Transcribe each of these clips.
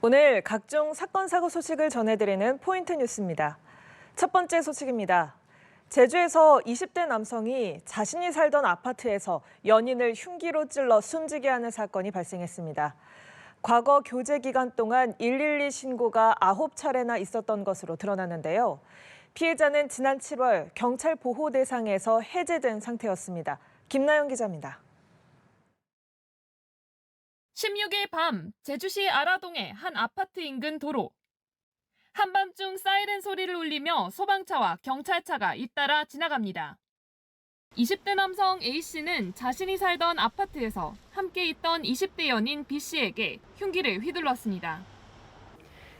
오늘 각종 사건, 사고 소식을 전해드리는 포인트 뉴스입니다. 첫 번째 소식입니다. 제주에서 20대 남성이 자신이 살던 아파트에서 연인을 흉기로 찔러 숨지게 하는 사건이 발생했습니다. 과거 교제 기간 동안 112 신고가 9차례나 있었던 것으로 드러났는데요. 피해자는 지난 7월 경찰 보호 대상에서 해제된 상태였습니다. 김나영 기자입니다. 16일 밤 제주시 아라동의 한 아파트 인근 도로. 한밤중 사이렌 소리를 울리며 소방차와 경찰차가 잇따라 지나갑니다. 20대 남성 A씨는 자신이 살던 아파트에서 함께 있던 20대 연인 B씨에게 흉기를 휘둘렀습니다.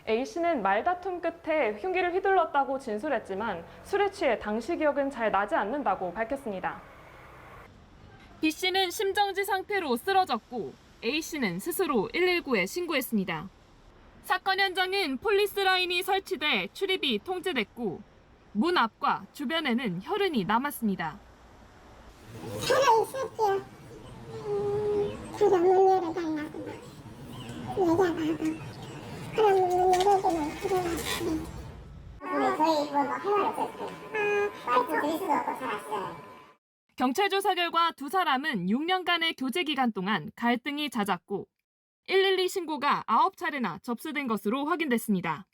A씨는 말다툼 끝에 흉기를 휘둘렀다고 진술했지만 술에 취해 당시 기억은 잘 나지 않는다고 밝혔습니다. B씨는 심정지 상태로 쓰러졌고 A씨는 스스로 119에 신고했습니다. 사건 현장은 폴리스 라인이 설치돼 출입이 통제됐고 문 앞과 주변에는 혈흔이 남았습니다. 살아있을게요. 그가 문 열어달라고 얘기하다가 하나 문 열어주면 들어갔어요. 저희 뭐 해말 없었어요. 말씀드릴 수도 없고 살았어요. 경찰 조사 결과 두 사람은 6년간의 교제 기간 동안 갈등이 잦았고 112 신고가 9차례나 접수된 것으로 확인됐습니다.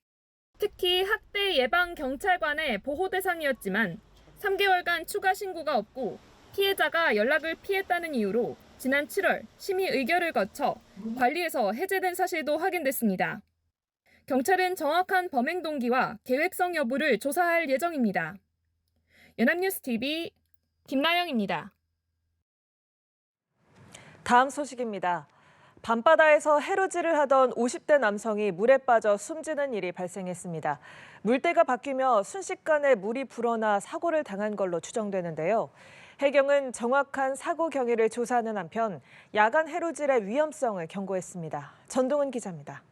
특히 학대 예방 경찰관의 보호 대상이었지만 3개월간 추가 신고가 없고 피해자가 연락을 피했다는 이유로 지난 7월 심의 의결을 거쳐 관리에서 해제된 사실도 확인됐습니다. 경찰은 정확한 범행 동기와 계획성 여부를 조사할 예정입니다. 연합뉴스TV 김나영입니다. 다음 소식입니다. 밤바다에서 해루질을 하던 50대 남성이 물에 빠져 숨지는 일이 발생했습니다. 물때가 바뀌며 순식간에 물이 불어나 사고를 당한 걸로 추정되는데요. 해경은 정확한 사고 경위를 조사하는 한편 야간 해루질의 위험성을 경고했습니다. 전동은 기자입니다.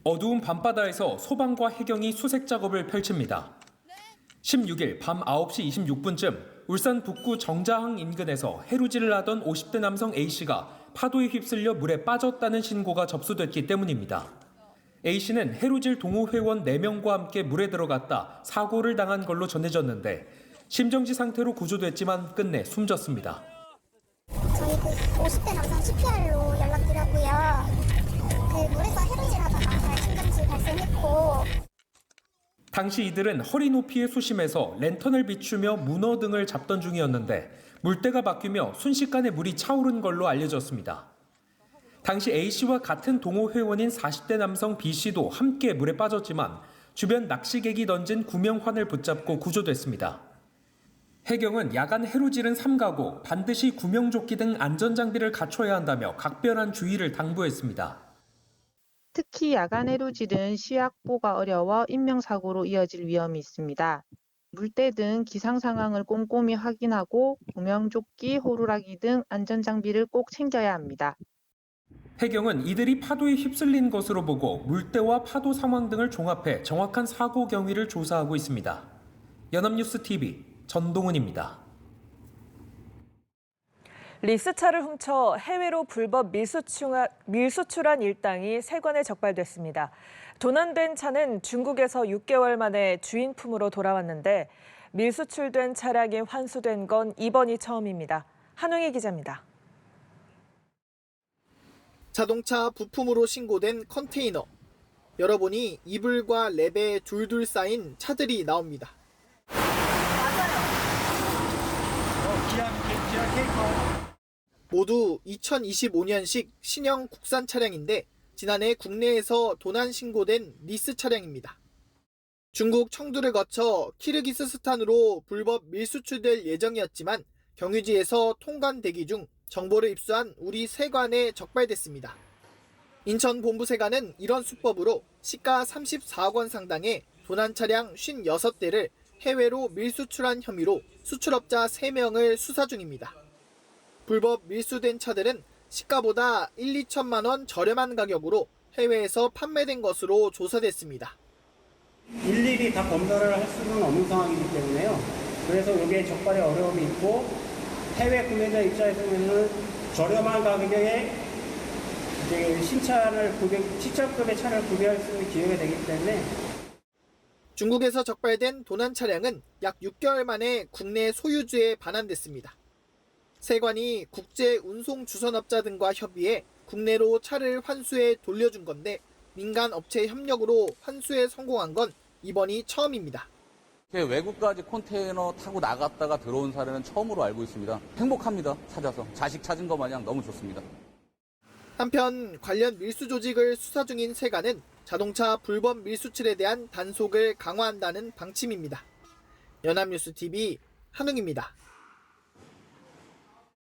어두운 밤바다에서 소방과 해경이 수색 작업을 펼칩니다. 16일 밤 9시 26분쯤 울산 북구 정자항 인근에서 해루질을 하던 50대 남성 A씨가 파도에 휩쓸려 물에 빠졌다는 신고가 접수됐기 때문입니다. A씨는 해루질 동호 회원 4명과 함께 물에 들어갔다 사고를 당한 걸로 전해졌는데 심정지 상태로 구조됐지만 끝내 숨졌습니다. 저희 50대 남성 CPR로 연락드렸고요. 물에서 해루질 하다가 심정지 발생했고 당시 이들은 허리 높이의 수심에서 랜턴을 비추며 문어 등을 잡던 중이었는데 물때가 바뀌며 순식간에 물이 차오른 걸로 알려졌습니다. 당시 A씨와 같은 동호 회원인 40대 남성 B씨도 함께 물에 빠졌지만 주변 낚시객이 던진 구명환을 붙잡고 구조됐습니다. 해경은 야간 해루질은 삼가고 반드시 구명조끼 등 안전장비를 갖춰야 한다며 각별한 주의를 당부했습니다. 특히 야간 해루질은 시약보가 어려워 인명사고로 이어질 위험이 있습니다. 물때 등 기상 상황을 꼼꼼히 확인하고 구명조끼, 호루라기 등 안전장비를 꼭 챙겨야 합니다. 해경은 이들이 파도에 휩쓸린 것으로 보고 물때와 파도 상황 등을 종합해 정확한 사고 경위를 조사하고 있습니다. 연합뉴스TV 전동훈입니다. 리스차를 훔쳐 해외로 불법 밀수출한 일당이 3건에 적발됐습니다. 도난된 차는 중국에서 6개월 만에 주인 품으로 돌아왔는데 밀수출된 차량이 환수된 건 이번이 처음입니다. 한웅희 기자입니다. 자동차 부품으로 신고된 컨테이너. 열어보니 이불과 랩에 둘둘 쌓인 차들이 나옵니다. 모두 2025년식 신형 국산 차량인데 지난해 국내에서 도난 신고된 리스 차량입니다. 중국 청두를 거쳐 키르기스스탄으로 불법 밀수출될 예정이었지만 경유지에서 통관 대기 중 정보를 입수한 우리 세관에 적발됐습니다. 인천 본부세관은 이런 수법으로 시가 34억 원 상당의 도난 차량 56대를 해외로 밀수출한 혐의로 수출업자 3명을 수사 중입니다. 불법 밀수된 차들은 시가보다 1, 2천만 원 저렴한 가격으로 해외에서 판매된 것으로 조사됐습니다. 일일이 다 검사를 할 수는 없는 상황이기 때문에요. 그래서 이게 적발에 어려움이 있고 해외 구매자 입장에서는 저렴한 가격에 이제 시차급의 차를 구비할 수 있는 기회가 되기 때문에 중국에서 적발된 도난 차량은 약 6개월 만에 국내 소유주에 반환됐습니다. 세관이 국제 운송 주선업자 등과 협의해 국내로 차를 환수해 돌려준 건데 민간 업체 협력으로 환수에 성공한 건 이번이 처음입니다. 외국까지 컨테이너 타고 나갔다가 들어온 사례는 처음으로 알고 있습니다. 행복합니다. 찾아서. 자식 찾은 것 마냥 너무 좋습니다. 한편 관련 밀수 조직을 수사 중인 세관은 자동차 불법 밀수출에 대한 단속을 강화한다는 방침입니다. 연합뉴스 TV 한웅입니다.